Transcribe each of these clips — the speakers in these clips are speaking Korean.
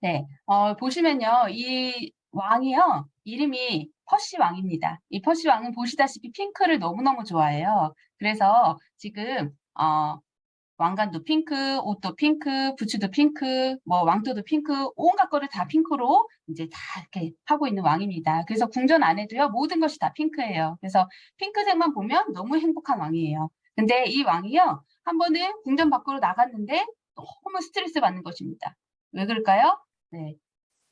네, 보시면요, 이 왕이요, 이름이 퍼시 왕입니다. 이 퍼시 왕은 보시다시피 핑크를 너무너무 좋아해요. 그래서 지금, 왕관도 핑크, 옷도 핑크, 부츠도 핑크, 뭐 왕토도 핑크, 온갖 거를 다 핑크로 이제 다 이렇게 하고 있는 왕입니다. 그래서 궁전 안에도요, 모든 것이 다 핑크예요. 그래서 핑크색만 보면 너무 행복한 왕이에요. 근데 이 왕이요, 한 번은 궁전 밖으로 나갔는데 너무 스트레스 받는 것입니다. 왜 그럴까요? 네.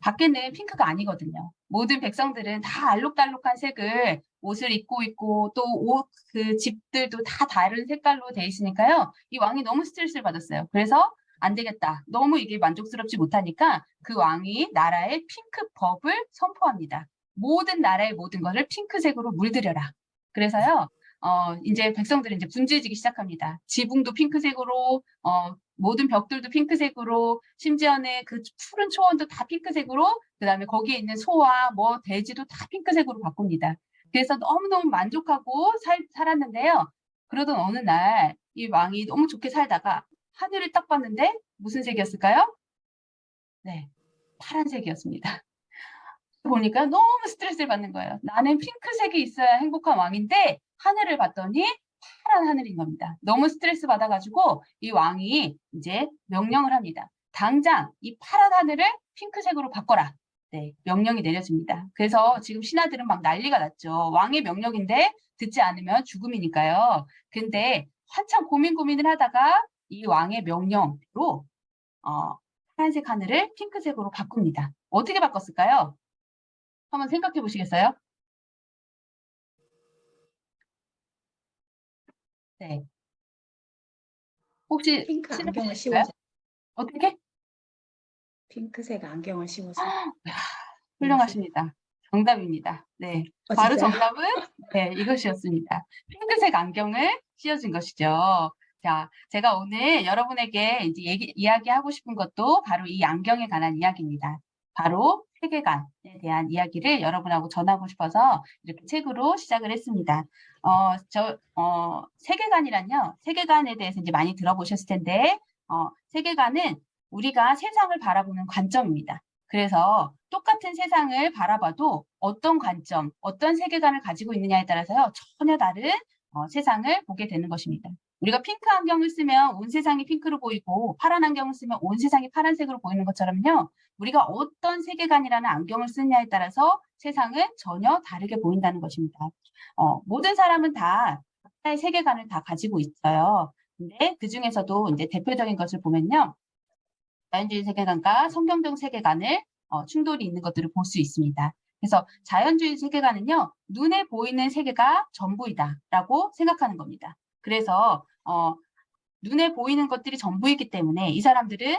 밖에는 핑크가 아니거든요. 모든 백성들은 다 알록달록한 색을 옷을 입고 있고 또 옷 그 집들도 다 다른 색깔로 돼 있으니까요. 이 왕이 너무 스트레스를 받았어요. 그래서 안 되겠다. 너무 이게 만족스럽지 못하니까 그 왕이 나라에 핑크법을 선포합니다. 모든 나라의 모든 것을 핑크색으로 물들여라. 그래서요. 이제 백성들이 이제 분주해지기 시작합니다. 지붕도 핑크색으로, 모든 벽들도 핑크색으로, 심지어는 그 푸른 초원도 다 핑크색으로, 그다음에 거기에 있는 소와 뭐 돼지도 다 핑크색으로 바꿉니다. 그래서 너무너무 만족하고 살았는데요. 그러던 어느 날 이 왕이 너무 좋게 살다가 하늘을 딱 봤는데 무슨 색이었을까요? 네, 파란색이었습니다. 보니까 너무 스트레스를 받는 거예요. 나는 핑크색이 있어야 행복한 왕인데 하늘을 봤더니 파란 하늘인 겁니다. 너무 스트레스 받아가지고 이 왕이 이제 명령을 합니다. 당장 이 파란 하늘을 핑크색으로 바꿔라. 네, 명령이 내려집니다. 그래서 지금 신하들은 막 난리가 났죠. 왕의 명령인데 듣지 않으면 죽음이니까요. 근데 한참 고민을 하다가 이 왕의 명령으로 파란색 하늘을 핑크색으로 바꿉니다. 어떻게 바꿨을까요? 한번 생각해 보시겠어요? 네. 혹시 핑크 안경을 생각하실까요? 씌워서 어떻게? 핑크색 안경을 씌워서. 야, 무엇을? 훌륭하십니다. 정답입니다. 네. 바로 진짜요? 정답은 네, 이것이었습니다. 핑크색 안경을 씌워준 것이죠. 자, 제가 오늘 여러분에게 이제 이야기하고 싶은 것도 바로 이 안경에 관한 이야기입니다. 바로 세계관에 대한 이야기를 여러분하고 전하고 싶어서 이렇게 책으로 시작을 했습니다. 세계관이란요, 세계관에 대해서 이제 많이 들어보셨을 텐데, 세계관은 우리가 세상을 바라보는 관점입니다. 그래서 똑같은 세상을 바라봐도 어떤 관점, 어떤 세계관을 가지고 있느냐에 따라서요, 전혀 다른 세상을 보게 되는 것입니다. 우리가 핑크 안경을 쓰면 온 세상이 핑크로 보이고 파란 안경을 쓰면 온 세상이 파란색으로 보이는 것처럼요. 우리가 어떤 세계관이라는 안경을 쓰느냐에 따라서 세상은 전혀 다르게 보인다는 것입니다. 모든 사람은 다 각자의 세계관을 다 가지고 있어요. 근데 그 중에서도 이제 대표적인 것을 보면요. 자연주의 세계관과 성경적 세계관을 충돌이 있는 것들을 볼 수 있습니다. 그래서 자연주의 세계관은요. 눈에 보이는 세계가 전부이다라고 생각하는 겁니다. 그래서 눈에 보이는 것들이 전부이기 때문에 이 사람들은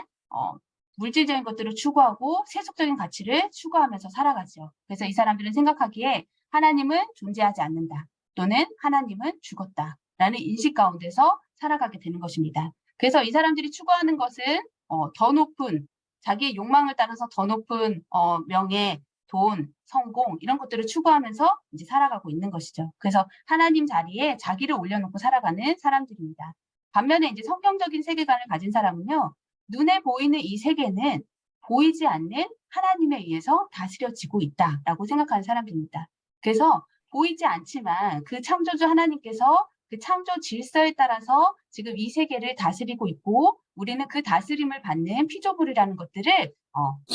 물질적인 것들을 추구하고 세속적인 가치를 추구하면서 살아가죠. 그래서 이 사람들은 생각하기에 하나님은 존재하지 않는다. 또는 하나님은 죽었다라는 인식 가운데서 살아가게 되는 것입니다. 그래서 이 사람들이 추구하는 것은 더 높은 자기의 욕망을 따라서 더 높은 명예, 돈, 성공 이런 것들을 추구하면서 이제 살아가고 있는 것이죠. 그래서 하나님 자리에 자기를 올려놓고 살아가는 사람들입니다. 반면에 이제 성경적인 세계관을 가진 사람은요, 눈에 보이는 이 세계는 보이지 않는 하나님에 의해서 다스려지고 있다라고 생각하는 사람들입니다. 그래서 보이지 않지만 그 창조주 하나님께서 그 창조 질서에 따라서 지금 이 세계를 다스리고 있고 우리는 그 다스림을 받는 피조물이라는 것들을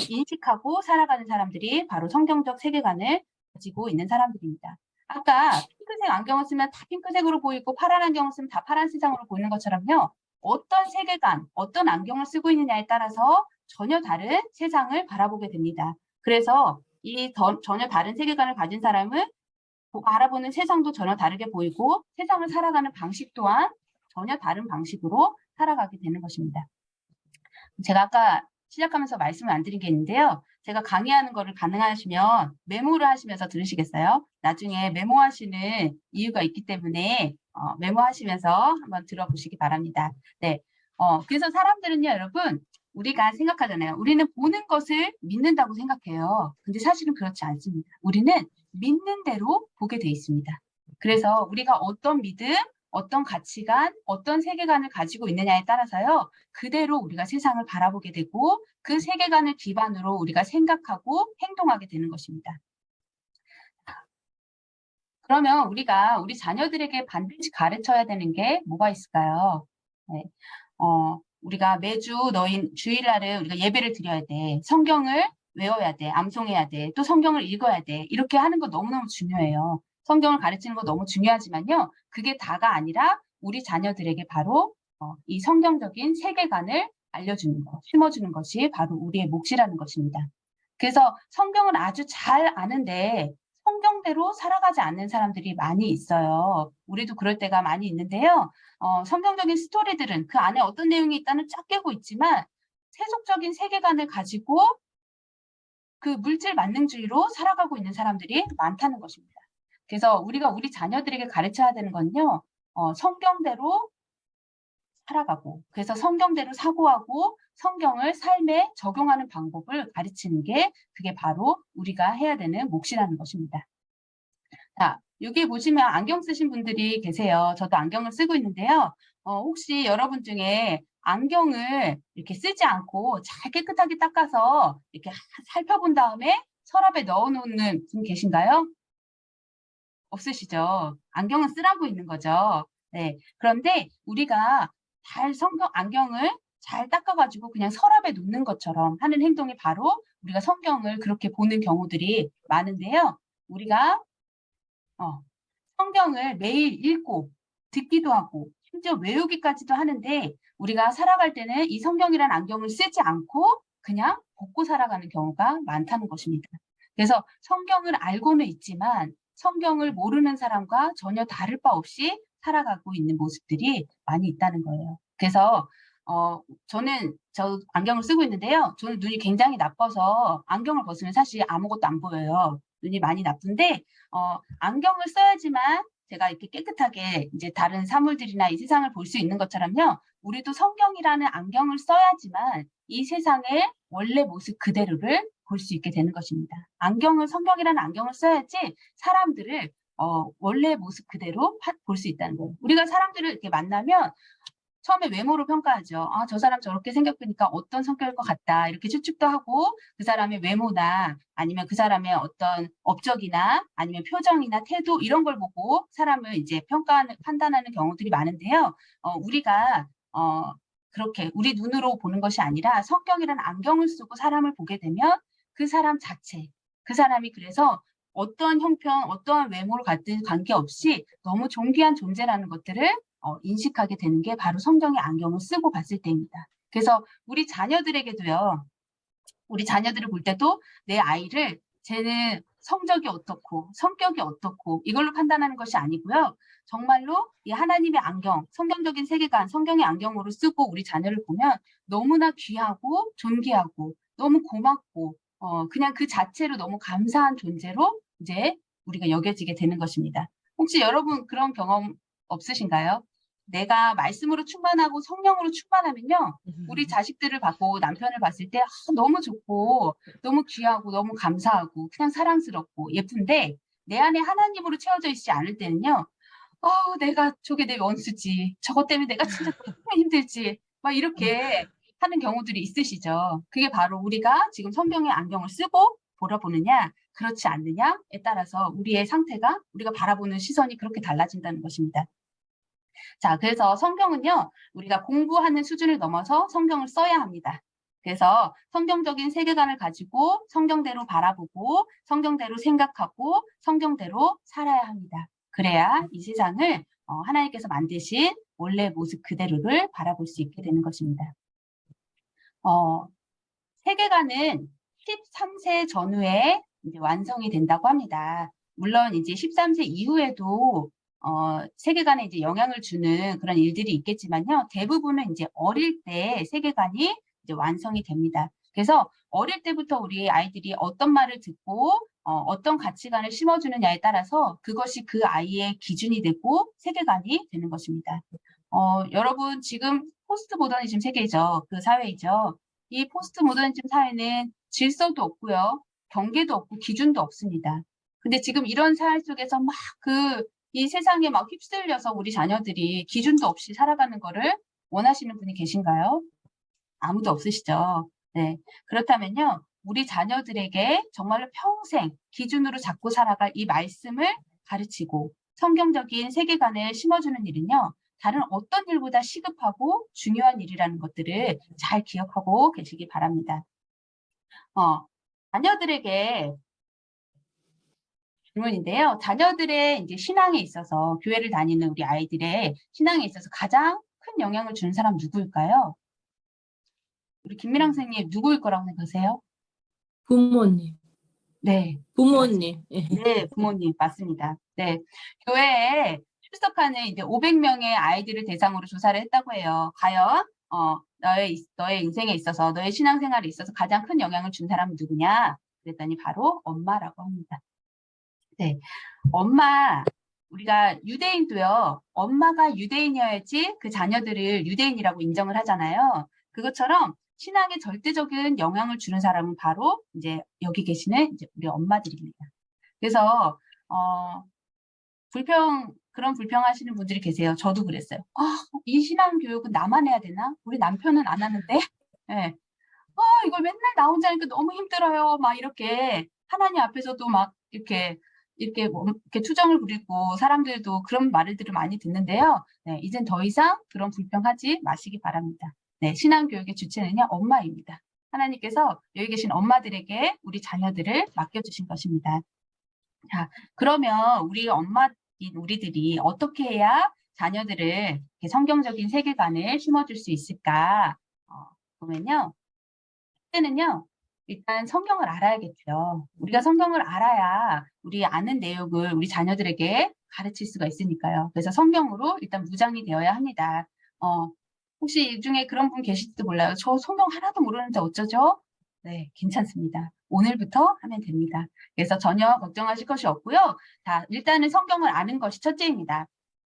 인식하고 살아가는 사람들이 바로 성경적 세계관을 가지고 있는 사람들입니다. 아까 핑크색 안경을 쓰면 다 핑크색으로 보이고 파란 안경을 쓰면 다 파란 세상으로 보이는 것처럼요. 어떤 세계관, 어떤 안경을 쓰고 있느냐에 따라서 전혀 다른 세상을 바라보게 됩니다. 그래서 전혀 다른 세계관을 가진 사람은 바라보는 세상도 전혀 다르게 보이고 세상을 살아가는 방식 또한 전혀 다른 방식으로 살아가게 되는 것입니다. 제가 아까 시작하면서 말씀을 안 드린 게 있는데요. 제가 강의하는 거를 가능하시면 메모를 하시면서 들으시겠어요? 나중에 메모하시는 이유가 있기 때문에 메모하시면서 한번 들어보시기 바랍니다. 네. 그래서 사람들은요, 여러분, 우리가 생각하잖아요. 우리는 보는 것을 믿는다고 생각해요. 근데 사실은 그렇지 않습니다. 우리는 믿는 대로 보게 돼 있습니다. 그래서 우리가 어떤 믿음, 어떤 가치관, 어떤 세계관을 가지고 있느냐에 따라서요. 그대로 우리가 세상을 바라보게 되고 그 세계관을 기반으로 우리가 생각하고 행동하게 되는 것입니다. 그러면 우리가 우리 자녀들에게 반드시 가르쳐야 되는 게 뭐가 있을까요? 네. 우리가 매주 너희 주일날에 우리가 예배를 드려야 돼. 성경을 외워야 돼. 암송해야 돼. 또 성경을 읽어야 돼. 이렇게 하는 거 너무너무 중요해요. 성경을 가르치는 거 너무 중요하지만요. 그게 다가 아니라 우리 자녀들에게 바로 이 성경적인 세계관을 알려주는 것, 심어주는 것이 바로 우리의 몫이라는 것입니다. 그래서 성경을 아주 잘 아는데 성경대로 살아가지 않는 사람들이 많이 있어요. 우리도 그럴 때가 많이 있는데요. 성경적인 스토리들은 그 안에 어떤 내용이 있다는 쫙 깨고 있지만 세속적인 세계관을 가지고 그 물질 만능주의로 살아가고 있는 사람들이 많다는 것입니다. 그래서 우리가 우리 자녀들에게 가르쳐야 되는 건요. 성경대로 살아가고 그래서 성경대로 사고하고 성경을 삶에 적용하는 방법을 가르치는 게 그게 바로 우리가 해야 되는 몫이라는 것입니다. 자, 여기 보시면 안경 쓰신 분들이 계세요. 저도 안경을 쓰고 있는데요. 혹시 여러분 중에 안경을 이렇게 쓰지 않고 잘 깨끗하게 닦아서 이렇게 살펴본 다음에 서랍에 넣어놓는 분 계신가요? 없으시죠? 안경은 쓰라고 있는 거죠. 네. 그런데 우리가 잘 안경을 잘 닦아가지고 그냥 서랍에 놓는 것처럼 하는 행동이 바로 우리가 성경을 그렇게 보는 경우들이 많은데요. 우리가 성경을 매일 읽고 듣기도 하고 심지어 외우기까지도 하는데 우리가 살아갈 때는 이 성경이라는 안경을 쓰지 않고 그냥 벗고 살아가는 경우가 많다는 것입니다. 그래서 성경을 알고는 있지만 성경을 모르는 사람과 전혀 다를 바 없이 살아가고 있는 모습들이 많이 있다는 거예요. 그래서 저는 안경을 쓰고 있는데요. 저는 눈이 굉장히 나빠서 안경을 벗으면 사실 아무것도 안 보여요. 눈이 많이 나쁜데 안경을 써야지만 제가 이렇게 깨끗하게 이제 다른 사물들이나 이 세상을 볼 수 있는 것처럼요. 우리도 성경이라는 안경을 써야지만 이 세상의 원래 모습 그대로를 볼 수 있게 되는 것입니다. 성경이라는 안경을 써야지 사람들을 원래 모습 그대로 볼 수 있다는 거예요. 우리가 사람들을 이렇게 만나면 처음에 외모로 평가하죠. 아, 저 사람 저렇게 생겼으니까 어떤 성격일 것 같다. 이렇게 추측도 하고 그 사람의 외모나 아니면 그 사람의 어떤 업적이나 아니면 표정이나 태도 이런 걸 보고 사람을 이제 판단하는 경우들이 많은데요. 우리가 그렇게 우리 눈으로 보는 것이 아니라 성경이라는 안경을 쓰고 사람을 보게 되면 그 사람 자체, 그 사람이 그래서 어떠한 형편, 어떠한 외모를 갖든 관계없이 너무 존귀한 존재라는 것들을 인식하게 되는 게 바로 성경의 안경을 쓰고 봤을 때입니다. 그래서 우리 자녀들에게도요. 우리 자녀들을 볼 때도 내 아이를 쟤는 성적이 어떻고 성격이 어떻고 이걸로 판단하는 것이 아니고요. 정말로 이 하나님의 안경, 성경적인 세계관, 성경의 안경으로 쓰고 우리 자녀를 보면 너무나 귀하고 존귀하고 너무 고맙고 그냥 그 자체로 너무 감사한 존재로 이제 우리가 여겨지게 되는 것입니다. 혹시 여러분 그런 경험 없으신가요? 내가 말씀으로 충만하고 성령으로 충만하면요. 우리 자식들을 받고 남편을 봤을 때 너무 좋고 너무 귀하고 너무 감사하고 그냥 사랑스럽고 예쁜데 내 안에 하나님으로 채워져 있지 않을 때는요. 내가 저게 내 원수지. 저것 때문에 내가 진짜 너무 힘들지. 막 이렇게 하는 경우들이 있으시죠. 그게 바로 우리가 지금 성경의 안경을 쓰고 보느냐 그렇지 않느냐에 따라서 우리의 상태가 우리가 바라보는 시선이 그렇게 달라진다는 것입니다. 자, 그래서 성경은요, 우리가 공부하는 수준을 넘어서 성경을 써야 합니다. 그래서 성경적인 세계관을 가지고 성경대로 바라보고 성경대로 생각하고 성경대로 살아야 합니다. 그래야 이 세상을 하나님께서 만드신 원래 모습 그대로를 바라볼 수 있게 되는 것입니다. 세계관은 13세 전후에 이제 완성이 된다고 합니다. 물론 이제 13세 이후에도 세계관에 이제 영향을 주는 그런 일들이 있겠지만요. 대부분은 이제 어릴 때 세계관이 이제 완성이 됩니다. 그래서 어릴 때부터 우리 아이들이 어떤 말을 듣고 어떤 가치관을 심어주느냐에 따라서 그것이 그 아이의 기준이 되고 세계관이 되는 것입니다. 여러분 지금 포스트 모더니즘 세계죠. 그 사회이죠. 이 포스트 모더니즘 사회는 질서도 없고요. 경계도 없고 기준도 없습니다. 근데 지금 이런 사회 속에서 막 이 세상에 막 휩쓸려서 우리 자녀들이 기준도 없이 살아가는 거를 원하시는 분이 계신가요? 아무도 없으시죠? 네. 그렇다면요, 우리 자녀들에게 정말로 평생 기준으로 잡고 살아갈 이 말씀을 가르치고 성경적인 세계관을 심어주는 일은요, 다른 어떤 일보다 시급하고 중요한 일이라는 것들을 잘 기억하고 계시기 바랍니다. 자녀들에게 질문인데요. 자녀들의 이제 신앙에 있어서 교회를 다니는 우리 아이들의 신앙에 있어서 가장 큰 영향을 주는 사람 누구일까요? 우리 김미랑 선생님 누구일 거라고 생각하세요? 부모님. 네. 부모님. 예. 네, 부모님 맞습니다. 네. 교회에 출석하는 이제 500명의 아이들을 대상으로 조사를 했다고 해요. 과연 너의 인생에 있어서 너의 신앙생활에 있어서 가장 큰 영향을 준 사람은 누구냐? 그랬더니 바로 엄마라고 합니다. 네. 엄마, 우리가 유대인도요, 엄마가 유대인이어야지 그 자녀들을 유대인이라고 인정을 하잖아요. 그것처럼 신앙에 절대적인 영향을 주는 사람은 바로 이제 여기 계시는 이제 우리 엄마들입니다. 그래서, 그런 불평하시는 분들이 계세요. 저도 그랬어요. 이 신앙 교육은 나만 해야 되나? 우리 남편은 안 하는데? 네. 이걸 맨날 나 혼자 하니까 너무 힘들어요. 막 이렇게 하나님 앞에서도 막 이렇게 투정을 부리고 사람들도 그런 말들을 많이 듣는데요. 네, 이젠 더 이상 그런 불평하지 마시기 바랍니다. 네, 신앙교육의 주체는요, 엄마입니다. 하나님께서 여기 계신 엄마들에게 우리 자녀들을 맡겨주신 것입니다. 자, 그러면 우리 엄마인 우리들이 어떻게 해야 자녀들을 성경적인 세계관을 심어줄 수 있을까? 보면요. 때는요, 일단 성경을 알아야겠죠. 우리가 성경을 알아야 우리 아는 내용을 우리 자녀들에게 가르칠 수가 있으니까요. 그래서 성경으로 일단 무장이 되어야 합니다. 혹시 이 중에 그런 분 계실지도 몰라요. 저 성경 하나도 모르는데 어쩌죠? 네, 괜찮습니다. 오늘부터 하면 됩니다. 그래서 전혀 걱정하실 것이 없고요. 자, 일단은 성경을 아는 것이 첫째입니다.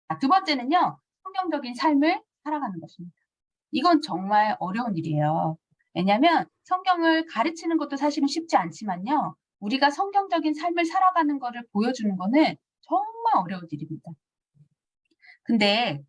자, 두 번째는요, 성경적인 삶을 살아가는 것입니다. 이건 정말 어려운 일이에요. 왜냐하면 성경을 가르치는 것도 사실은 쉽지 않지만요. 우리가 성경적인 삶을 살아가는 것을 보여주는 거는 정말 어려운 일입니다. 근데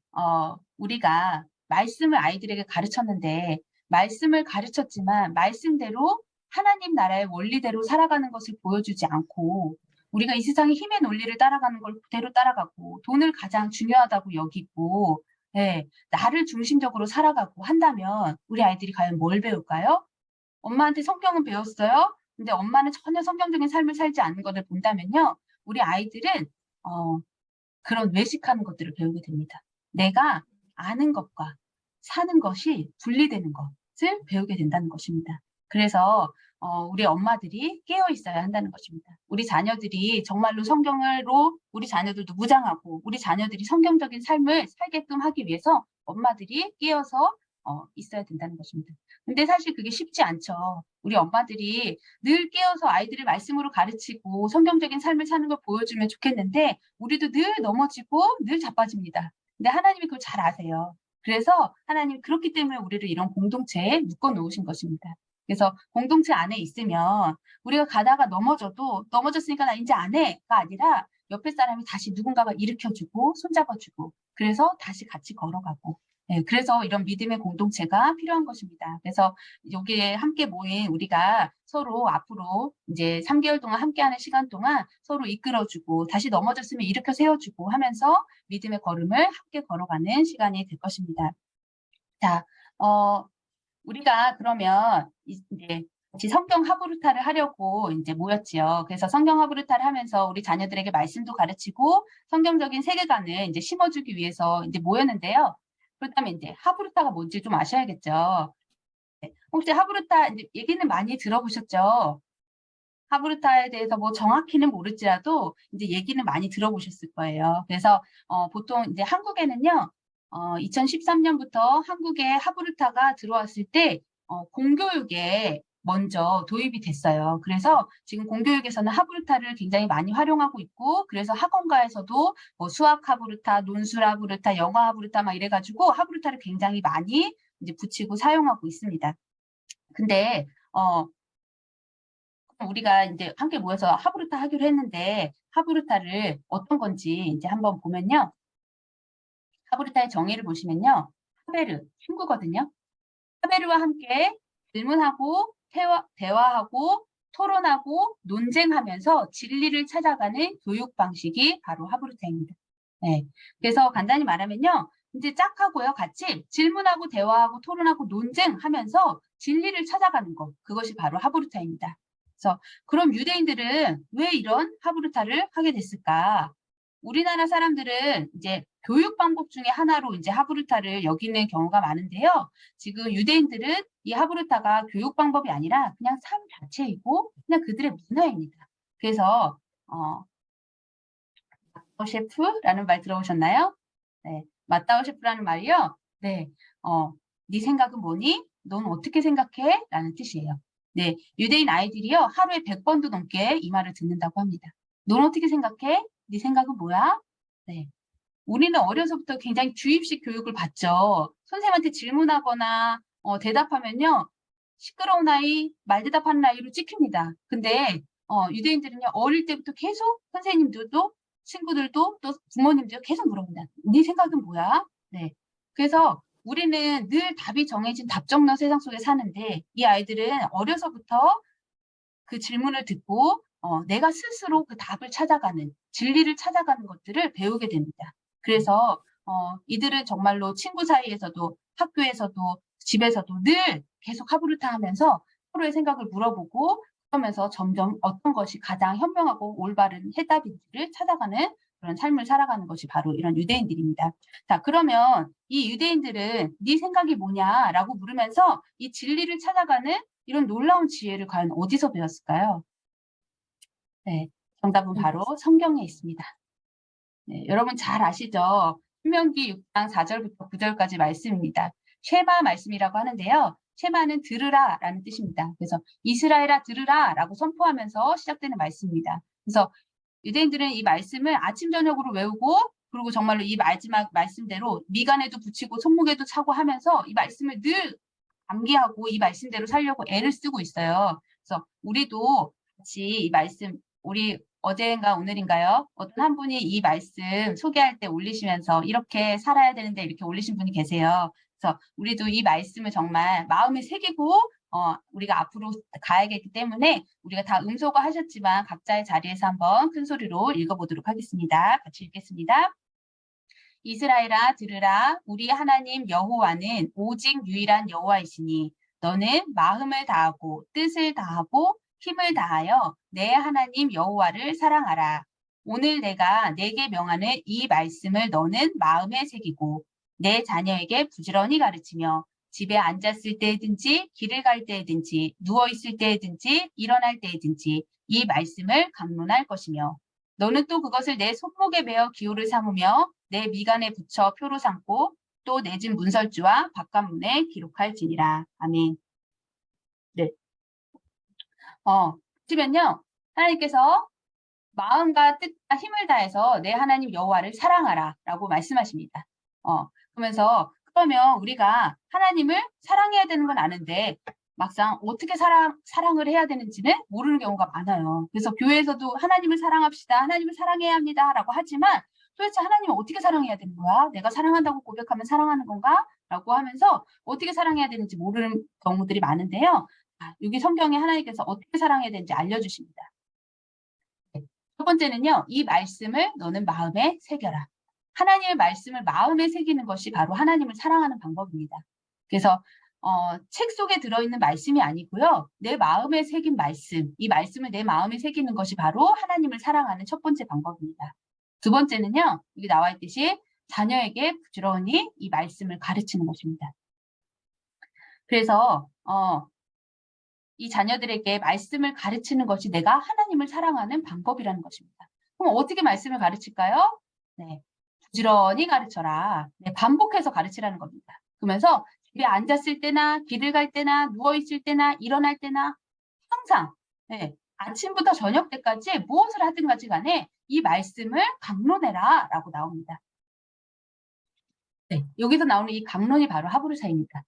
우리가 말씀을 아이들에게 가르쳤는데 말씀을 가르쳤지만 말씀대로 하나님 나라의 원리대로 살아가는 것을 보여주지 않고 우리가 이 세상의 힘의 논리를 따라가는 걸 그대로 따라가고 돈을 가장 중요하다고 여기고 나를 중심적으로 살아가고 한다면 우리 아이들이 과연 뭘 배울까요? 엄마한테 성경은 배웠어요. 근데 엄마는 전혀 성경적인 삶을 살지 않는 것을 본다면요. 우리 아이들은 그런 외식하는 것들을 배우게 됩니다. 내가 아는 것과 사는 것이 분리되는 것을 배우게 된다는 것입니다. 그래서 우리 엄마들이 깨어 있어야 한다는 것입니다. 우리 자녀들이 정말로 성경으로 우리 자녀들도 무장하고 우리 자녀들이 성경적인 삶을 살게끔 하기 위해서 엄마들이 깨어서 있어야 된다는 것입니다. 근데 사실 그게 쉽지 않죠. 우리 엄마들이 늘 깨어서 아이들을 말씀으로 가르치고 성경적인 삶을 사는 걸 보여주면 좋겠는데 우리도 늘 넘어지고 늘 자빠집니다. 근데 하나님이 그걸 잘 아세요. 그래서 하나님 그렇기 때문에 우리를 이런 공동체에 묶어 놓으신 것입니다. 그래서 공동체 안에 있으면 우리가 가다가 넘어졌으니까 나 이제 안 해가 아니라 옆에 사람이 다시 누군가가 일으켜주고 손잡아주고 그래서 다시 같이 걸어가고 그래서 이런 믿음의 공동체가 필요한 것입니다. 그래서 여기에 함께 모인 우리가 서로 앞으로 이제 3개월 동안 함께하는 시간 동안 서로 이끌어주고 다시 넘어졌으면 일으켜 세워주고 하면서 믿음의 걸음을 함께 걸어가는 시간이 될 것입니다. 자, 우리가 그러면 이제 같이 성경 하브루타를 하려고 이제 모였지요. 그래서 성경 하브루타를 하면서 우리 자녀들에게 말씀도 가르치고 성경적인 세계관을 이제 심어주기 위해서 이제 모였는데요. 그렇다면 이제 하브루타가 뭔지 좀 아셔야겠죠. 혹시 하브루타 이제 얘기는 많이 들어보셨죠? 하브루타에 대해서 뭐 정확히는 모를지라도 이제 얘기는 많이 들어보셨을 거예요. 그래서 보통 이제 한국에는요, 2013년부터 한국에 하브루타가 들어왔을 때 공교육에 먼저 도입이 됐어요. 그래서 지금 공교육에서는 하브루타를 굉장히 많이 활용하고 있고, 그래서 학원가에서도 뭐 수학 하브루타, 논술 하브루타, 영어 하브루타 막 이래가지고 하브루타를 굉장히 많이 이제 붙이고 사용하고 있습니다. 근데 우리가 이제 함께 모여서 하브루타 하기로 했는데 하브루타를 어떤 건지 이제 한번 보면요. 하브루타의 정의를 보시면요. 하베르, 친구거든요. 하베르와 함께 질문하고 대화하고 토론하고 논쟁하면서 진리를 찾아가는 교육 방식이 바로 하브루타입니다. 네. 그래서 간단히 말하면요. 이제 짝하고요. 같이 질문하고 대화하고 토론하고 논쟁하면서 진리를 찾아가는 것. 그것이 바로 하브루타입니다. 그래서 그럼 유대인들은 왜 이런 하브루타를 하게 됐을까? 우리나라 사람들은 이제 교육 방법 중에 하나로 이제 하브루타를 여기는 경우가 많은데요. 지금 유대인들은 이 하브루타가 교육 방법이 아니라 그냥 삶 자체이고 그냥 그들의 문화입니다. 그래서 마따오 셰프라는 말 들어보셨나요? 네, 마따오 셰프라는 말이요. 네, 네 생각은 뭐니? 넌 어떻게 생각해? 라는 뜻이에요. 네, 유대인 아이들이요. 하루에 100번도 넘게 이 말을 듣는다고 합니다. 넌 어떻게 생각해? 네 생각은 뭐야? 네. 우리는 어려서부터 굉장히 주입식 교육을 받죠. 선생님한테 질문하거나 대답하면요. 시끄러운 아이, 말대답하는 아이로 찍힙니다. 근데 유대인들은요. 어릴 때부터 계속 선생님들도 친구들도 또 부모님도 계속 물어봅니다. 네 생각은 뭐야? 네. 그래서 우리는 늘 답이 정해진 답정너 세상 속에 사는데 이 아이들은 어려서부터 그 질문을 듣고 내가 스스로 그 답을 찾아가는 진리를 찾아가는 것들을 배우게 됩니다. 그래서 이들은 정말로 친구 사이에서도 학교에서도 집에서도 늘 계속 하브루타 하면서 서로의 생각을 물어보고 그러면서 점점 어떤 것이 가장 현명하고 올바른 해답인지를 찾아가는 그런 삶을 살아가는 것이 바로 이런 유대인들입니다. 자, 그러면 이 유대인들은 네 생각이 뭐냐라고 물으면서 이 진리를 찾아가는 이런 놀라운 지혜를 과연 어디서 배웠을까요? 네, 정답은 바로 성경에 있습니다. 네, 여러분 잘 아시죠? 신명기 6장 4절부터 9절까지 말씀입니다. 쉐마 말씀이라고 하는데요. 쉐마는 들으라 라는 뜻입니다. 그래서 이스라엘아 들으라 라고 선포하면서 시작되는 말씀입니다. 그래서 유대인들은 이 말씀을 아침 저녁으로 외우고 그리고 정말로 이 마지막 말씀대로 미간에도 붙이고 손목에도 차고 하면서 이 말씀을 늘 암기하고 이 말씀대로 살려고 애를 쓰고 있어요. 그래서 우리도 같이 이 말씀 우리 어제인가 오늘인가요? 어떤 한 분이 이 말씀 소개할 때 올리시면서 이렇게 살아야 되는데 이렇게 올리신 분이 계세요. 그래서 우리도 이 말씀을 정말 마음에 새기고 우리가 앞으로 가야겠기 때문에 우리가 다 음소거 하셨지만 각자의 자리에서 한번 큰 소리로 읽어보도록 하겠습니다. 같이 읽겠습니다. 이스라엘아 들으라 우리 하나님 여호와는 오직 유일한 여호와이시니 너는 마음을 다하고 뜻을 다하고 힘을 다하여 내 하나님 여호와를 사랑하라. 오늘 내가 내게 명하는 이 말씀을 너는 마음에 새기고 내 자녀에게 부지런히 가르치며 집에 앉았을 때든지 길을 갈 때든지 누워 있을 때든지 일어날 때든지 이 말씀을 강론할 것이며 너는 또 그것을 내 손목에 매어 기호를 삼으며 내 미간에 붙여 표로 삼고 또 내 집 문설주와 바깥문에 기록할지니라. 아멘. 네. 보시면요. 하나님께서 마음과 뜻과 힘을 다해서 내 하나님 여호와를 사랑하라 라고 말씀하십니다. 그러면서 그러면 우리가 하나님을 사랑해야 되는 건 아는데 막상 어떻게 사랑을 해야 되는지는 모르는 경우가 많아요. 그래서 교회에서도 하나님을 사랑합시다. 하나님을 사랑해야 합니다. 라고 하지만 도대체 하나님을 어떻게 사랑해야 되는 거야? 내가 사랑한다고 고백하면 사랑하는 건가? 라고 하면서 어떻게 사랑해야 되는지 모르는 경우들이 많은데요. 여기 성경에 하나님께서 어떻게 사랑해야 되는지 알려주십니다. 첫 번째는요. 이 말씀을 너는 마음에 새겨라. 하나님의 말씀을 마음에 새기는 것이 바로 하나님을 사랑하는 방법입니다. 그래서 책 속에 들어있는 말씀이 아니고요. 내 마음에 새긴 말씀, 이 말씀을 내 마음에 새기는 것이 바로 하나님을 사랑하는 첫 번째 방법입니다. 두 번째는요. 여기 나와 있듯이 자녀에게 부지런히 이 말씀을 가르치는 것입니다. 그래서 이 자녀들에게 말씀을 가르치는 것이 내가 하나님을 사랑하는 방법이라는 것입니다. 그럼 어떻게 말씀을 가르칠까요? 네, 부지런히 가르쳐라. 네, 반복해서 가르치라는 겁니다. 그러면서 집에 앉았을 때나 길을 갈 때나 누워있을 때나 일어날 때나 항상 네, 아침부터 저녁 때까지 무엇을 하든 간에 이 말씀을 강론해라 라고 나옵니다. 네, 여기서 나오는 이 강론이 바로 하브루사입니다.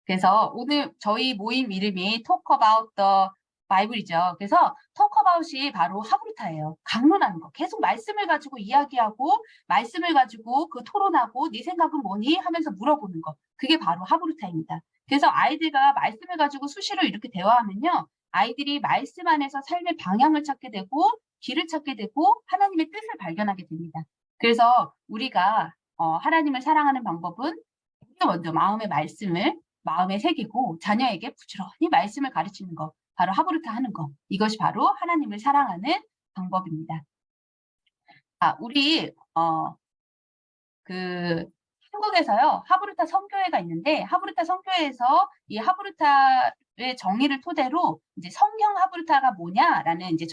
그래서 오늘 저희 모임 이름이 Talk About the 바이블이죠. 그래서 톡어바웃이 바로 하브루타예요. 강론하는 거. 계속 말씀을 가지고 이야기하고 말씀을 가지고 그 토론하고 네 생각은 뭐니? 하면서 물어보는 거. 그게 바로 하브루타입니다. 그래서 아이들과 말씀을 가지고 수시로 이렇게 대화하면요. 아이들이 말씀 안에서 삶의 방향을 찾게 되고 길을 찾게 되고 하나님의 뜻을 발견하게 됩니다. 그래서 우리가 하나님을 사랑하는 방법은 먼저 마음의 말씀을 마음에 새기고 자녀에게 부지런히 말씀을 가르치는 거. 바로 하브루타 하는 거. 이것이 바로 하나님을 사랑하는 방법입니다. 우리 한국에서요. 하브루타 선교회가 있는데 하브루타 선교회에서 이 하브루타의 정의를 토대로 이제 성경 하브루타가 뭐냐라는 이제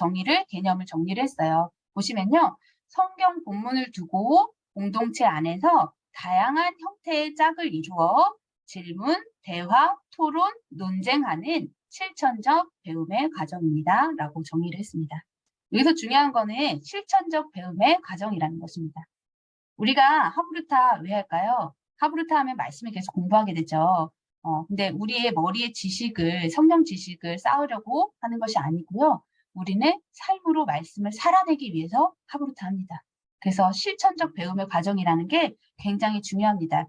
개념을 정리를 했어요. 보시면요. 성경 본문을 두고 공동체 안에서 다양한 형태의 짝을 이루어 질문, 대화, 토론, 논쟁하는 실천적 배움의 과정입니다. 라고 정의를 했습니다. 여기서 중요한 거는 실천적 배움의 과정이라는 것입니다. 우리가 하브루타 왜 할까요? 하브루타 하면 말씀을 계속 공부하게 되죠. 근데 우리의 머리에 성경 지식을 쌓으려고 하는 것이 아니고요. 우리는 삶으로 말씀을 살아내기 위해서 하브루타 합니다. 그래서 실천적 배움의 과정이라는 게 굉장히 중요합니다.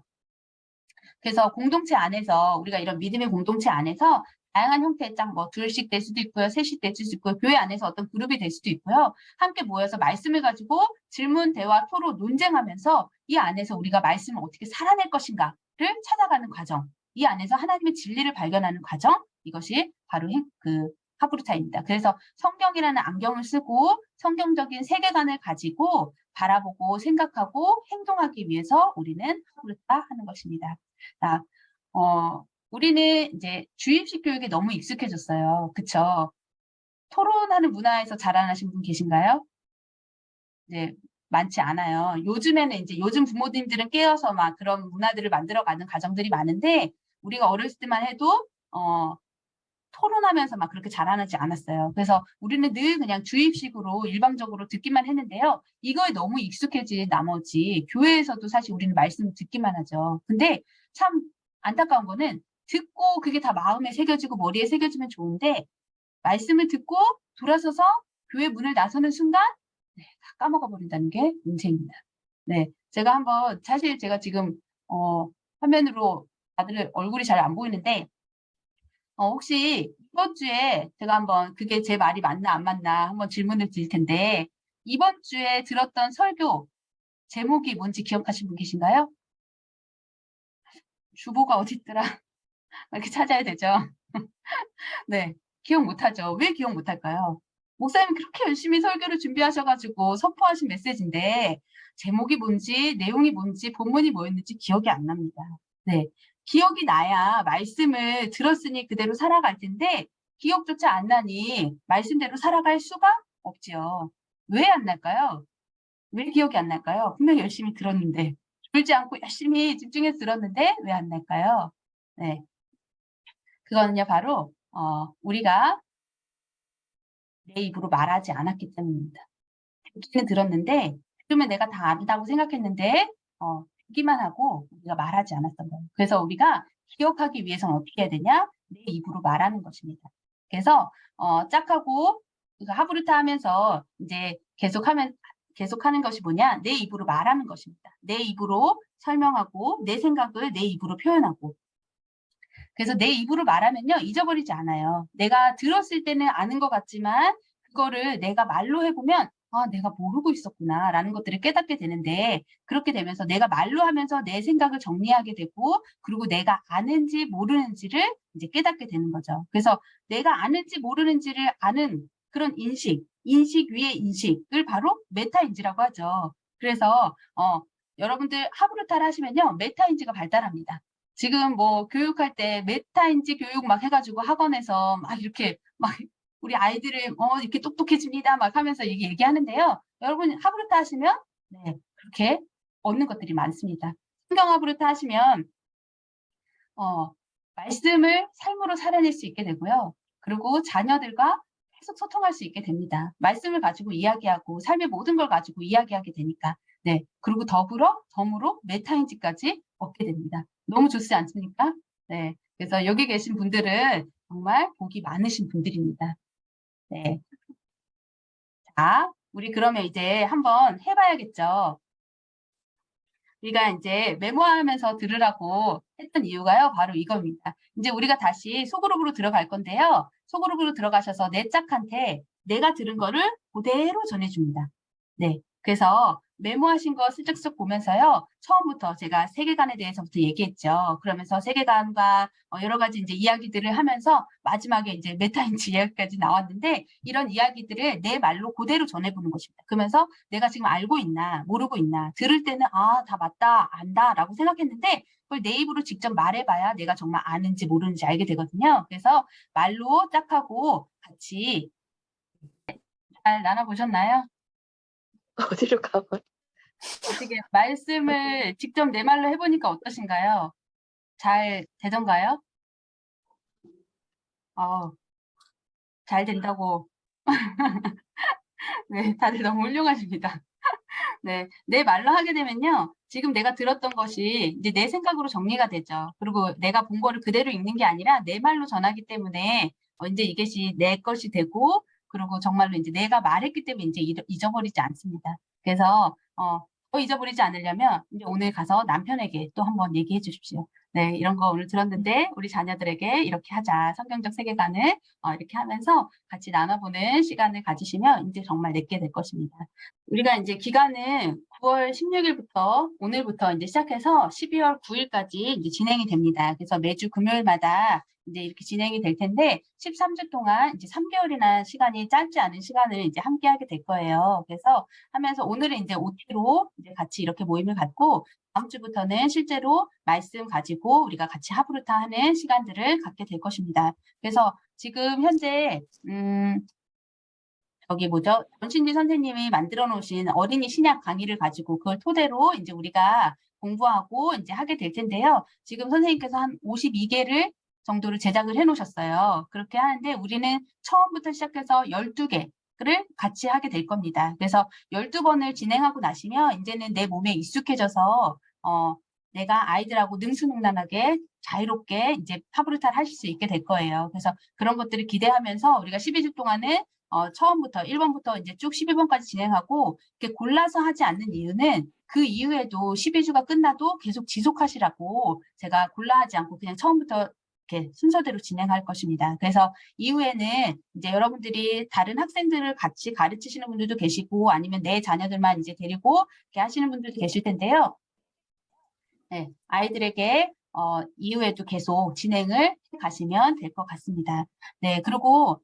그래서 공동체 안에서 우리가 이런 믿음의 공동체 안에서 다양한 형태의 짝, 둘씩 될 수도 있고요, 셋씩 될 수도 있고요, 교회 안에서 어떤 그룹이 될 수도 있고요. 함께 모여서 말씀을 가지고 질문, 대화, 토론, 논쟁하면서 이 안에서 우리가 말씀을 어떻게 살아낼 것인가를 찾아가는 과정, 이 안에서 하나님의 진리를 발견하는 과정, 이것이 바로 하브루타입니다. 그래서 성경이라는 안경을 쓰고 성경적인 세계관을 가지고 바라보고 생각하고 행동하기 위해서 우리는 하브루타 하는 것입니다. 우리는 이제 주입식 교육에 너무 익숙해졌어요. 그쵸? 토론하는 문화에서 자라나신 분 계신가요? 네, 많지 않아요. 요즘에는 이제 요즘 부모님들은 깨어서 막 그런 문화들을 만들어가는 가정들이 많은데 우리가 어렸을 때만 해도 토론하면서 막 그렇게 자라나지 않았어요. 그래서 우리는 늘 그냥 주입식으로 일방적으로 듣기만 했는데요. 이거에 너무 익숙해진 나머지 교회에서도 사실 우리는 말씀을 듣기만 하죠. 근데 참 안타까운 거는 듣고 그게 다 마음에 새겨지고 머리에 새겨지면 좋은데 말씀을 듣고 돌아서서 교회 문을 나서는 순간 다 까먹어 버린다는 게 문제입니다. 네, 사실 제가 지금 화면으로 다들 얼굴이 잘 안 보이는데 혹시 이번 주에 제가 한번 그게 제 말이 맞나 안 맞나 한번 질문을 드릴 텐데 이번 주에 들었던 설교 제목이 뭔지 기억하시는 분 계신가요? 주보가 어디 있더라? 이렇게 찾아야 되죠. 네, 기억 못하죠. 왜 기억 못할까요? 목사님 그렇게 열심히 설교를 준비하셔가지고 선포하신 메시지인데 제목이 뭔지 내용이 뭔지 본문이 뭐였는지 기억이 안 납니다. 네, 기억이 나야 말씀을 들었으니 그대로 살아갈 텐데 기억조차 안 나니 말씀대로 살아갈 수가 없지요. 왜 안 날까요? 왜 기억이 안 날까요? 분명히 열심히 들었는데 졸지 않고 열심히 집중해서 들었는데 왜 안 날까요? 네, 그거는요 바로 우리가 내 입으로 말하지 않았기 때문입니다. 듣기는 들었는데 그러면 내가 다 안다고 생각했는데 듣기만 하고 우리가 말하지 않았던 거예요. 그래서 우리가 기억하기 위해서는 어떻게 해야 되냐? 내 입으로 말하는 것입니다. 그래서 짝하고 하브루타 하면서 이제 계속하는 것이 뭐냐? 내 입으로 말하는 것입니다. 내 입으로 설명하고 내 생각을 내 입으로 표현하고 그래서 내 입으로 말하면요 잊어버리지 않아요. 내가 들었을 때는 아는 것 같지만 그거를 내가 말로 해보면 내가 모르고 있었구나 라는 것들을 깨닫게 되는데 그렇게 되면서 내가 말로 하면서 내 생각을 정리하게 되고 그리고 내가 아는지 모르는지를 이제 깨닫게 되는 거죠. 그래서 내가 아는지 모르는지를 아는 그런 인식 위의 인식을 바로 메타인지라고 하죠. 그래서 여러분들 하브루타를 하시면요 메타인지가 발달합니다. 지금 뭐 교육할 때 메타인지 교육 막 해가지고 학원에서 막 이렇게 막 우리 아이들을 이렇게 똑똑해집니다 막 하면서 얘기하는데요. 여러분 하브루타 하시면 네 그렇게 얻는 것들이 많습니다. 성경 하브루타 하시면 말씀을 삶으로 살아낼 수 있게 되고요. 그리고 자녀들과 계속 소통할 수 있게 됩니다. 말씀을 가지고 이야기하고 삶의 모든 걸 가지고 이야기하게 되니까 네 그리고 덤으로 메타인지까지 얻게 됩니다. 너무 좋지 않습니까? 네. 그래서 여기 계신 분들은 정말 복이 많으신 분들입니다. 네. 자, 우리 그러면 이제 한번 해봐야겠죠. 우리가 이제 메모하면서 들으라고 했던 이유가요, 바로 이겁니다. 이제 우리가 다시 소그룹으로 들어갈 건데요. 소그룹으로 들어가셔서 내 짝한테 내가 들은 거를 그대로 전해줍니다. 네. 그래서 메모하신 거 슬쩍슬쩍 보면서요. 처음부터 제가 세계관에 대해서부터 얘기했죠. 그러면서 세계관과 여러 가지 이제 이야기들을 하면서 마지막에 이제 메타인지 이야기까지 나왔는데 이런 이야기들을 내 말로 그대로 전해보는 것입니다. 그러면서 내가 지금 알고 있나 모르고 있나 들을 때는 아, 다 맞다, 안다 라고 생각했는데 그걸 내 입으로 직접 말해봐야 내가 정말 아는지 모르는지 알게 되거든요. 그래서 말로 짝하고 같이 잘 나눠보셨나요? 어디로 가면 어떻게 말씀을 직접 내 말로 해보니까 어떠신가요? 잘 되던가요? 잘 된다고. 네, 다들 너무 훌륭하십니다. 네, 내 말로 하게 되면요. 지금 내가 들었던 것이 이제 내 생각으로 정리가 되죠. 그리고 내가 본 거를 그대로 읽는 게 아니라 내 말로 전하기 때문에 이제 이것이 내 것이 되고 그리고 정말로 이제 내가 말했기 때문에 이제 잊어버리지 않습니다. 그래서 더 잊어버리지 않으려면 이제 오늘 가서 남편에게 또 한번 얘기해 주십시오. 네, 이런 거 오늘 들었는데 우리 자녀들에게 이렇게 하자. 성경적 세계관을 이렇게 하면서 같이 나눠보는 시간을 가지시면 이제 정말 내게 될 것입니다. 우리가 이제 기간은 9월 16일부터 오늘부터 이제 시작해서 12월 9일까지 이제 진행이 됩니다. 그래서 매주 금요일마다 이제 이렇게 진행이 될 텐데 13주 동안 이제 3개월이나 시간이 짧지 않은 시간을 이제 함께 하게 될 거예요. 그래서 하면서 오늘은 이제 OT로 이제 같이 이렇게 모임을 갖고 다음 주부터는 실제로 말씀 가지고 우리가 같이 하브루타 하는 시간들을 갖게 될 것입니다. 그래서 지금 현재 저기 뭐죠? 전신지 선생님이 만들어 놓으신 어린이 신약 강의를 가지고 그걸 토대로 이제 우리가 공부하고 이제 하게 될 텐데요. 지금 선생님께서 한 52개를 정도를 제작을 해 놓으셨어요. 그렇게 하는데 우리는 처음부터 시작해서 12개를 같이 하게 될 겁니다. 그래서 12번을 진행하고 나시면 이제는 내 몸에 익숙해져서 내가 아이들하고 능수능란하게 자유롭게 이제 파브르타를 하실 수 있게 될 거예요. 그래서 그런 것들을 기대하면서 우리가 12주 동안은 처음부터 1번부터 이제 쭉 12번까지 진행하고 이렇게 골라서 하지 않는 이유는 그 이후에도 12주가 끝나도 계속 지속하시라고 제가 골라 하지 않고 그냥 처음부터 이렇게 순서대로 진행할 것입니다. 그래서 이후에는 이제 여러분들이 다른 학생들을 같이 가르치시는 분들도 계시고 아니면 내 자녀들만 이제 데리고 이렇게 하시는 분들도 계실 텐데요. 네, 아이들에게 이후에도 계속 진행을 해 가시면 될 것 같습니다. 네, 그리고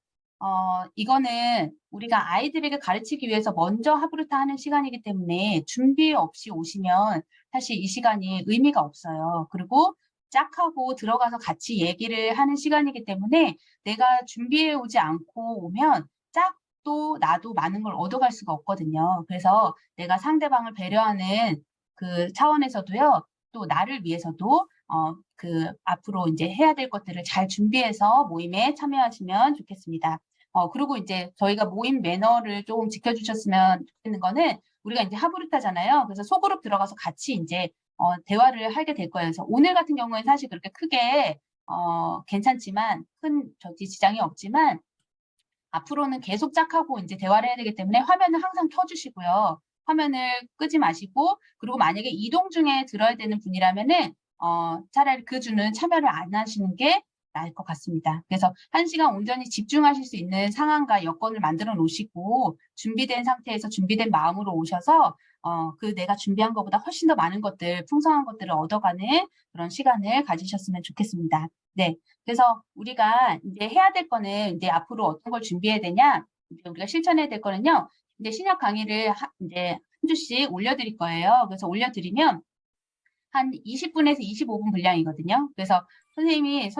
이거는 우리가 아이들에게 가르치기 위해서 먼저 하브루타 하는 시간이기 때문에 준비 없이 오시면 사실 이 시간이 의미가 없어요. 그리고 짝하고 들어가서 같이 얘기를 하는 시간이기 때문에 내가 준비해 오지 않고 오면 짝도 나도 많은 걸 얻어갈 수가 없거든요. 그래서 내가 상대방을 배려하는 그 차원에서도요. 또 나를 위해서도 앞으로 이제 해야 될 것들을 잘 준비해서 모임에 참여하시면 좋겠습니다. 그리고 이제 저희가 모임 매너를 조금 지켜주셨으면 좋겠는 거는 우리가 이제 하브루타잖아요. 그래서 소그룹 들어가서 같이 이제 대화를 하게 될 거예요. 그래서 오늘 같은 경우에는 사실 그렇게 크게 괜찮지만 큰 지장이 없지만 앞으로는 계속 짝하고 이제 대화를 해야 되기 때문에 화면을 항상 켜주시고요. 화면을 끄지 마시고 그리고 만약에 이동 중에 들어야 되는 분이라면은 차라리 그 주는 참여를 안 하시는 게 나을 것 같습니다. 그래서 1시간 온전히 집중하실 수 있는 상황과 여건을 만들어 놓으시고 준비된 상태에서 준비된 마음으로 오셔서 그 내가 준비한 것보다 훨씬 더 많은 것들, 풍성한 것들을 얻어가는 그런 시간을 가지셨으면 좋겠습니다. 네, 그래서 우리가 이제 해야 될 거는 이제 앞으로 어떤 걸 준비해야 되냐, 이제 우리가 실천해야 될 거는요. 이제 신약 강의를 이제 한 주씩 올려드릴 거예요. 그래서 올려드리면 한 20분에서 25분 분량이거든요. 그래서 선생님이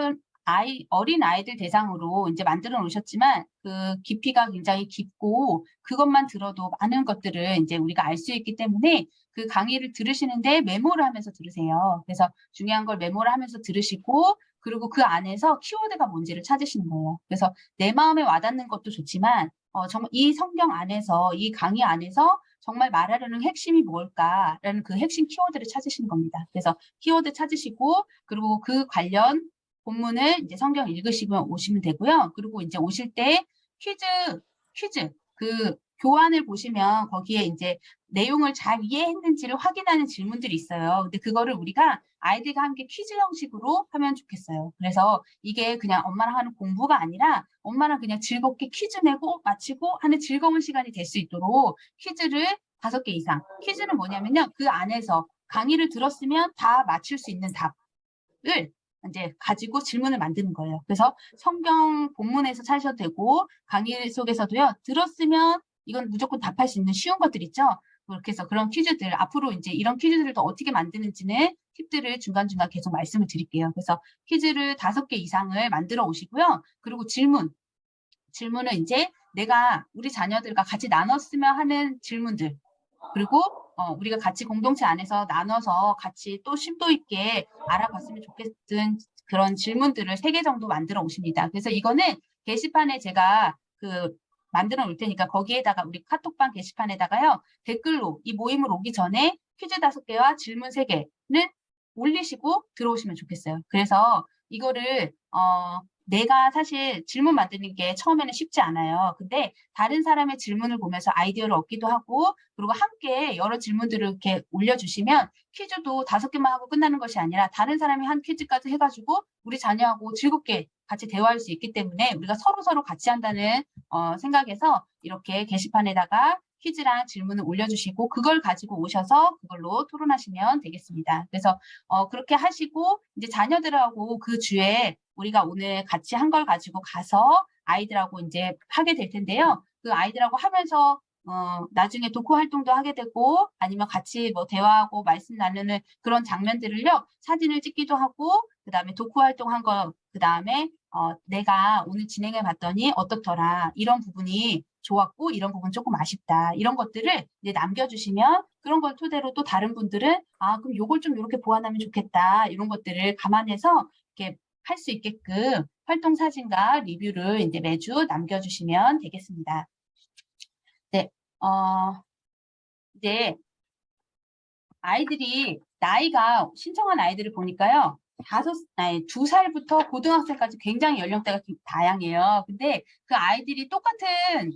어린 아이들 대상으로 이제 만들어 놓으셨지만 그 깊이가 굉장히 깊고 그것만 들어도 많은 것들을 이제 우리가 알 수 있기 때문에 그 강의를 들으시는데 메모를 하면서 들으세요. 그래서 중요한 걸 메모를 하면서 들으시고 그리고 그 안에서 키워드가 뭔지를 찾으시는 거예요. 그래서 내 마음에 와닿는 것도 좋지만 정말 이 성경 안에서 이 강의 안에서 정말 말하려는 핵심이 뭘까라는 그 핵심 키워드를 찾으시는 겁니다. 그래서 키워드 찾으시고 그리고 그 관련 본문을 이제 성경 읽으시고 오시면 되고요. 그리고 이제 오실 때 퀴즈 그 교환을 보시면 거기에 이제 내용을 잘 이해했는지를 확인하는 질문들이 있어요. 근데 그거를 우리가 아이들과 함께 퀴즈 형식으로 하면 좋겠어요. 그래서 이게 그냥 엄마랑 하는 공부가 아니라 엄마랑 그냥 즐겁게 퀴즈 내고 마치고 하는 즐거운 시간이 될 수 있도록 퀴즈를 5개 이상. 퀴즈는 뭐냐면요. 그 안에서 강의를 들었으면 다 맞출 수 있는 답을 이제 가지고 질문을 만드는 거예요. 그래서 성경 본문에서 찾으셔도 되고 강의 속에서도요. 들었으면 이건 무조건 답할 수 있는 쉬운 것들 있죠. 그렇게 해서 그런 퀴즈들 앞으로 이제 이런 퀴즈들을 또 어떻게 만드는지는 팁들을 중간중간 계속 말씀을 드릴게요. 그래서 퀴즈를 5개 이상을 만들어 오시고요. 그리고 질문은 이제 내가 우리 자녀들과 같이 나눴으면 하는 질문들 그리고 우리가 같이 공동체 안에서 나눠서 같이 또 심도 있게 알아봤으면 좋겠는 그런 질문들을 3개 정도 만들어 오십니다. 그래서 이거는 게시판에 제가 만들어 놓을 테니까 거기에다가 우리 카톡방 게시판에다가요. 댓글로 이 모임을 오기 전에 퀴즈 5개와 질문 3개는 올리시고 들어오시면 좋겠어요. 그래서 이거를 내가 사실 질문 만드는 게 처음에는 쉽지 않아요. 근데 다른 사람의 질문을 보면서 아이디어를 얻기도 하고 그리고 함께 여러 질문들을 이렇게 올려주시면 퀴즈도 5개만 하고 끝나는 것이 아니라 다른 사람이 한 퀴즈까지 해가지고 우리 자녀하고 즐겁게 같이 대화할 수 있기 때문에 우리가 서로 같이 한다는 생각에서 이렇게 게시판에다가 퀴즈랑 질문을 올려주시고 그걸 가지고 오셔서 그걸로 토론하시면 되겠습니다. 그래서 그렇게 하시고 이제 자녀들하고 그 주에 우리가 오늘 같이 한 걸 가지고 가서 아이들하고 이제 하게 될 텐데요. 그 아이들하고 하면서 나중에 독후 활동도 하게 되고 아니면 같이 뭐 대화하고 말씀 나누는 그런 장면들을요. 사진을 찍기도 하고 그다음에 독후 활동한 거 그다음에 내가 오늘 진행해 봤더니 어떻더라. 이런 부분이 좋았고 이런 부분 조금 아쉽다. 이런 것들을 이제 남겨주시면 그런 걸 토대로 또 다른 분들은 그럼 요걸 좀 이렇게 보완하면 좋겠다. 이런 것들을 감안해서 이렇게 할 수 있게끔 활동 사진과 리뷰를 이제 매주 남겨주시면 되겠습니다. 네, 이제 아이들이 나이가 신청한 아이들을 보니까요. 2살부터 고등학생까지 굉장히 연령대가 다양해요. 근데 그 아이들이 똑같은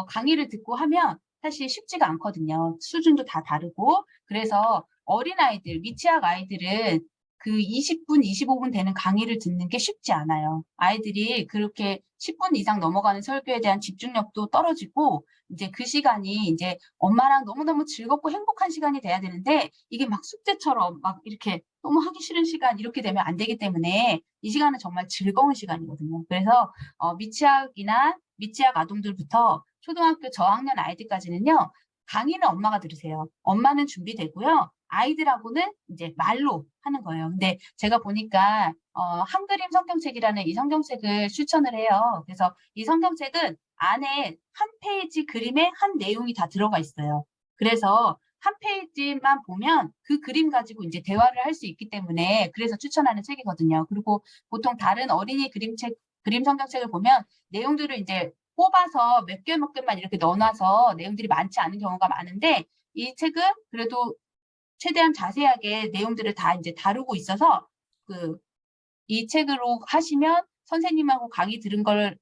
강의를 듣고 하면 사실 쉽지가 않거든요. 수준도 다 다르고. 그래서 어린아이들, 미취학 아이들은 그 20분, 25분 되는 강의를 듣는 게 쉽지 않아요. 아이들이 그렇게 10분 이상 넘어가는 설교에 대한 집중력도 떨어지고 이제 그 시간이 이제 엄마랑 너무너무 즐겁고 행복한 시간이 돼야 되는데 이게 막 숙제처럼 막 이렇게 너무 하기 싫은 시간 이렇게 되면 안 되기 때문에 이 시간은 정말 즐거운 시간이거든요. 그래서 미취학 아동들부터 초등학교 저학년 아이들까지는요. 강의는 엄마가 들으세요. 엄마는 준비되고요. 아이들하고는 이제 말로 하는 거예요. 근데 제가 보니까 한그림 성경책이라는 이 성경책을 추천을 해요. 그래서 이 성경책은 안에 한 페이지 그림에 한 내용이 다 들어가 있어요. 그래서 한 페이지만 보면 그 그림 가지고 이제 대화를 할 수 있기 때문에 그래서 추천하는 책이거든요. 그리고 보통 다른 어린이 그림 성경책을 보면 내용들을 이제 뽑아서 몇 개만 이렇게 넣어놔서 내용들이 많지 않은 경우가 많은데 이 책은 그래도 최대한 자세하게 내용들을 다 이제 다루고 있어서 이 책으로 하시면 선생님하고 강의 들은 거를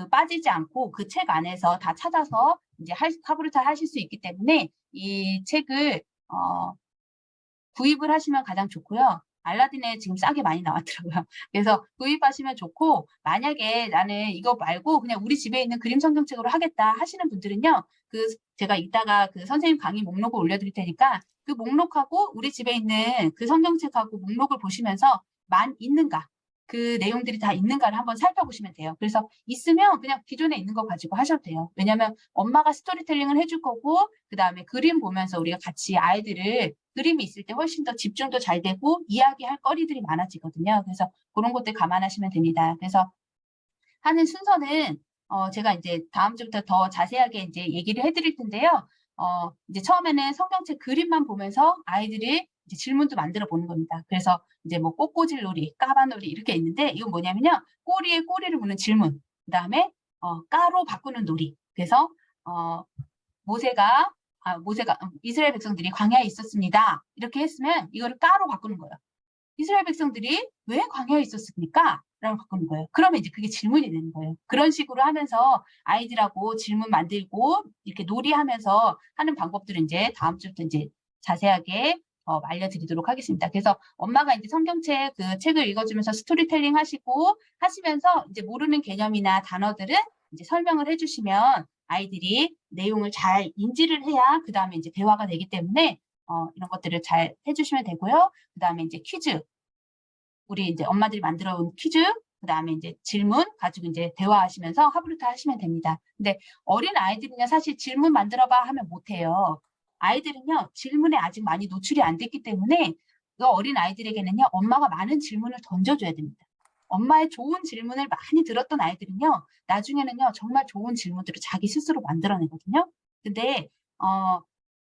빠지지 않고 그 책 안에서 다 찾아서 이제 카브르타 하실 수 있기 때문에 이 책을 구입을 하시면 가장 좋고요. 알라딘에 지금 싸게 많이 나왔더라고요. 그래서 구입하시면 좋고 만약에 나는 이거 말고 그냥 우리 집에 있는 그림 성경책으로 하겠다 하시는 분들은요. 제가 이따가 그 선생님 강의 목록을 올려드릴 테니까 그 목록하고 우리 집에 있는 그 성경책하고 목록을 보시면서 있는가 그 내용들이 다 있는가를 한번 살펴보시면 돼요. 그래서 있으면 그냥 기존에 있는 거 가지고 하셔도 돼요. 왜냐하면 엄마가 스토리텔링을 해줄 거고 그 다음에 그림 보면서 우리가 같이 아이들을 그림이 있을 때 훨씬 더 집중도 잘 되고 이야기할 거리들이 많아지거든요. 그래서 그런 것들 감안하시면 됩니다. 그래서 하는 순서는 제가 이제 다음 주부터 더 자세하게 이제 얘기를 해드릴 텐데요. 이제 처음에는 성경책 그림만 보면서 아이들이 이제 질문도 만들어 보는 겁니다. 그래서 이제 뭐 꽃꽂이놀이, 놀이, 까바놀이 이렇게 있는데 이건 뭐냐면요. 꼬리에 꼬리를 무는 질문, 그 다음에 까로 바꾸는 놀이. 그래서 모세가 이스라엘 백성들이 광야에 있었습니다. 이렇게 했으면 이거를 까로 바꾸는 거예요. 이스라엘 백성들이 왜 광야에 있었습니까? 라고 바꾸는 거예요. 그러면 이제 그게 질문이 되는 거예요. 그런 식으로 하면서 아이들하고 질문 만들고 이렇게 놀이하면서 하는 방법들은 이제 다음 주부터 이제 자세하게 알려드리도록 하겠습니다. 그래서 엄마가 이제 성경책 그 책을 읽어주면서 스토리텔링 하시면서 이제 모르는 개념이나 단어들은 이제 설명을 해주시면 아이들이 내용을 잘 인지를 해야 그 다음에 이제 대화가 되기 때문에 이런 것들을 잘 해주시면 되고요. 그 다음에 이제 퀴즈, 우리 이제 엄마들이 만들어 온 퀴즈, 그 다음에 이제 질문 가지고 이제 대화하시면서 하브루타 하시면 됩니다. 근데 어린 아이들은요, 사실 질문 만들어봐 하면 못해요. 아이들은요, 질문에 아직 많이 노출이 안 됐기 때문에 그 어린 아이들에게는요, 엄마가 많은 질문을 던져줘야 됩니다. 엄마의 좋은 질문을 많이 들었던 아이들은요, 나중에는요, 정말 좋은 질문들을 자기 스스로 만들어내거든요. 근데,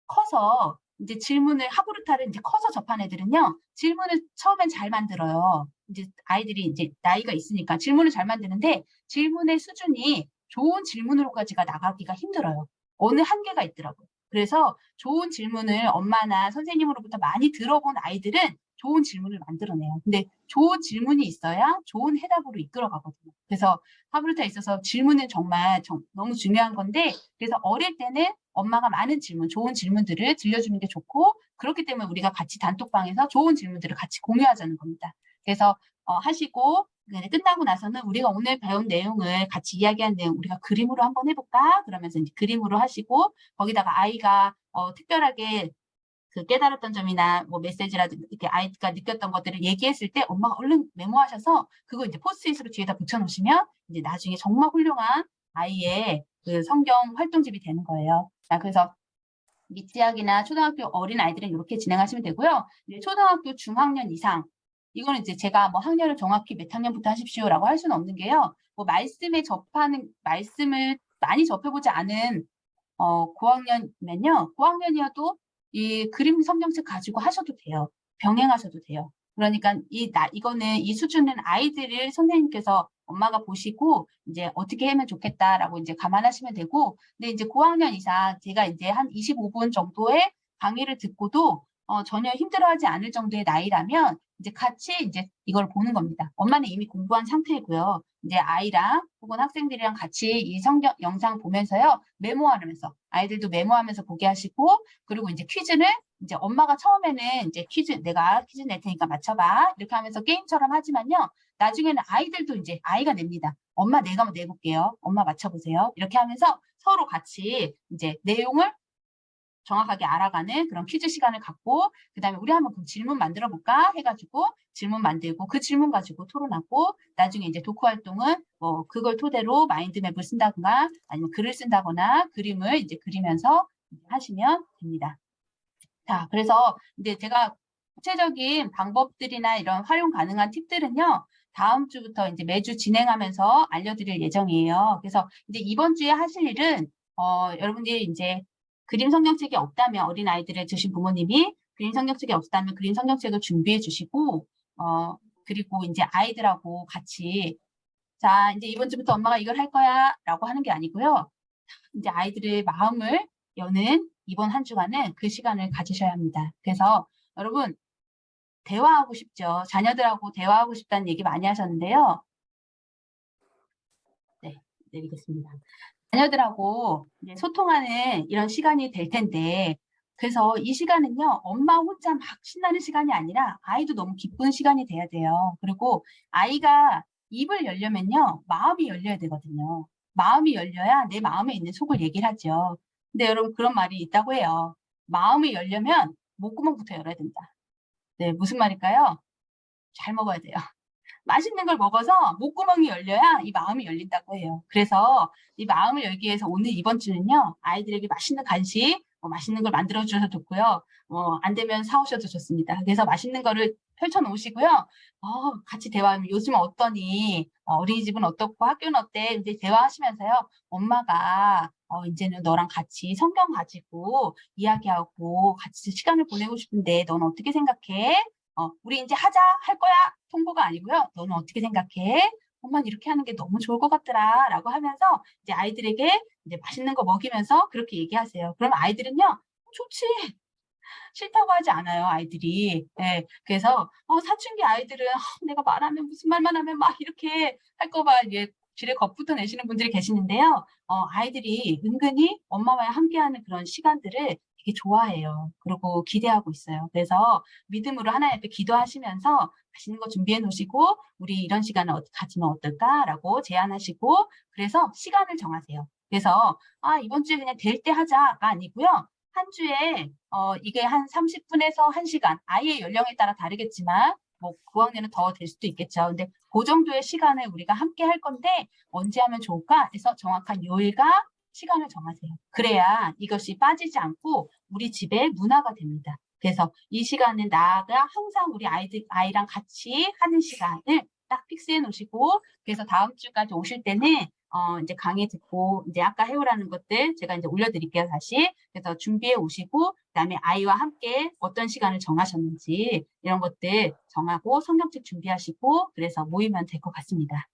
커서 이제 질문을 하브루타를 이제 커서 접한 애들은요, 질문을 처음엔 잘 만들어요. 이제 아이들이 이제 나이가 있으니까 질문을 잘 만드는데 질문의 수준이 좋은 질문으로까지가 나가기가 힘들어요. 어느 한계가 있더라고요. 그래서 좋은 질문을 엄마나 선생님으로부터 많이 들어본 아이들은 좋은 질문을 만들어내요. 근데 좋은 질문이 있어야 좋은 해답으로 이끌어가거든요. 그래서 하브루타에 있어서 질문은 정말 너무 중요한 건데, 그래서 어릴 때는 엄마가 많은 질문, 좋은 질문들을 들려주는 게 좋고, 그렇기 때문에 우리가 같이 단톡방에서 좋은 질문들을 같이 공유하자는 겁니다. 그래서 하시고 끝나고 나서는 우리가 오늘 배운 내용을 같이 이야기한 내용 우리가 그림으로 한번 해볼까? 그러면서 이제 그림으로 하시고, 거기다가 아이가 특별하게 그 깨달았던 점이나 뭐 메시지라든지 이렇게 아이가 느꼈던 것들을 얘기했을 때 엄마가 얼른 메모하셔서 그거 이제 포스트잇으로 뒤에다 붙여놓으시면 이제 나중에 정말 훌륭한 아이의 그 성경 활동집이 되는 거예요. 자, 그래서 미취학이나 초등학교 어린 아이들은 이렇게 진행하시면 되고요. 이제 초등학교 중학년 이상, 이거는 이제 제가 뭐 학년을 정확히 몇 학년부터 하십시오라고 할 수는 없는 게요. 뭐 말씀을 많이 접해보지 않은 고학년이면요. 고학년이어도 이 그림 성경책 가지고 하셔도 돼요. 병행하셔도 돼요. 그러니까 이거는 이 수준은 아이들을 선생님께서 엄마가 보시고 이제 어떻게 하면 좋겠다라고 이제 감안하시면 되고, 근데 이제 고학년 이상 제가 이제 한 25분 정도의 강의를 듣고도 전혀 힘들어하지 않을 정도의 나이라면 이제 같이 이제 이걸 보는 겁니다. 엄마는 이미 공부한 상태이고요. 이제 아이랑 혹은 학생들이랑 같이 이 성경 영상 보면서요, 메모하면서 아이들도 메모하면서 보게 하시고, 그리고 이제 퀴즈는 이제 엄마가 처음에는 이제 내가 퀴즈 낼 테니까 맞춰봐 이렇게 하면서 게임처럼 하지만요, 나중에는 아이들도 이제 아이가 냅니다. 엄마 내가 한번 내볼게요. 엄마 맞춰보세요. 이렇게 하면서 서로 같이 이제 내용을 정확하게 알아가는 그런 퀴즈 시간을 갖고, 그 다음에 우리 한번 그럼 질문 만들어 볼까 해가지고 질문 만들고 그 질문 가지고 토론하고, 나중에 이제 독후 활동은 뭐 그걸 토대로 마인드맵을 쓴다거나 아니면 글을 쓴다거나 그림을 이제 그리면서 하시면 됩니다. 자, 그래서 이제 제가 구체적인 방법들이나 이런 활용 가능한 팁들은요, 다음 주부터 이제 매주 진행하면서 알려드릴 예정이에요. 그래서 이제 이번 주에 하실 일은 여러분들이 이제 그림 성경책이 없다면, 어린 아이들을 두신 부모님이 그림 성경책이 없다면 그림 성경책을 준비해 주시고, 그리고 이제 아이들하고 같이, 자, 이제 이번 주부터 엄마가 이걸 할 거야 라고 하는 게 아니고요. 이제 아이들의 마음을 여는 이번 한 주간은 그 시간을 가지셔야 합니다. 그래서 여러분, 대화하고 싶죠. 자녀들하고 대화하고 싶다는 얘기 많이 하셨는데요. 네, 내리겠습니다. 자녀들하고 이제 소통하는 이런 시간이 될 텐데, 그래서 이 시간은요, 엄마 혼자 막 신나는 시간이 아니라 아이도 너무 기쁜 시간이 돼야 돼요. 그리고 아이가 입을 열려면요, 마음이 열려야 되거든요. 마음이 열려야 내 마음에 있는 속을 얘기를 하죠. 근데 여러분, 그런 말이 있다고 해요. 마음이 열려면 목구멍부터 열어야 된다. 네, 무슨 말일까요? 잘 먹어야 돼요. 맛있는 걸 먹어서 목구멍이 열려야 이 마음이 열린다고 해요. 그래서 이 마음을 열기 위해서 오늘 이번 주는요, 아이들에게 맛있는 간식, 맛있는 걸 만들어 주셔도 좋고요. 안 되면 사오셔도 좋습니다. 그래서 맛있는 거를 펼쳐 놓으시고요. 같이 대화하면 요즘은 어떠니? 어린이집은 어떻고 학교는 어때? 이제 대화하시면서요. 엄마가 이제는 너랑 같이 성경 가지고 이야기하고 같이 시간을 보내고 싶은데 넌 어떻게 생각해? 우리 이제 하자, 할 거야. 통보가 아니고요. 너는 어떻게 생각해? 엄마는 이렇게 하는 게 너무 좋을 것 같더라. 라고 하면서 이제 아이들에게 이제 맛있는 거 먹이면서 그렇게 얘기하세요. 그러면 아이들은요, 좋지. 싫다고 하지 않아요, 아이들이. 예, 그래서 사춘기 아이들은 내가 말하면 무슨 말만 하면 막 이렇게 할거 봐 이제 지레 겁부터 내시는 분들이 계시는데요. 아이들이 은근히 엄마와 함께하는 그런 시간들을 되게 좋아해요. 그리고 기대하고 있어요. 그래서 믿음으로 하나님 앞에 기도하시면서 맛있는 거 준비해 놓으시고 우리 이런 시간을 가지면 어떨까라고 제안하시고 그래서 시간을 정하세요. 그래서 이번 주에 그냥 될 때 하자가 아니고요. 한 주에 이게 한 30분에서 1시간 아이의 연령에 따라 다르겠지만 뭐 9학년은 더 될 수도 있겠죠. 근데 그 정도의 시간을 우리가 함께 할 건데 언제 하면 좋을까 해서 정확한 요일과 시간을 정하세요. 그래야 이것이 빠지지 않고 우리 집의 문화가 됩니다. 그래서 이 시간은 나가 항상 우리 아이랑 같이 하는 시간을 딱 픽스해 놓으시고 그래서 다음 주까지 오실 때는 이제 강의 듣고 이제 아까 해오라는 것들 제가 이제 올려드릴게요 다시. 그래서 준비해 오시고 그다음에 아이와 함께 어떤 시간을 정하셨는지 이런 것들 정하고 성경책 준비하시고 그래서 모이면 될 것 같습니다.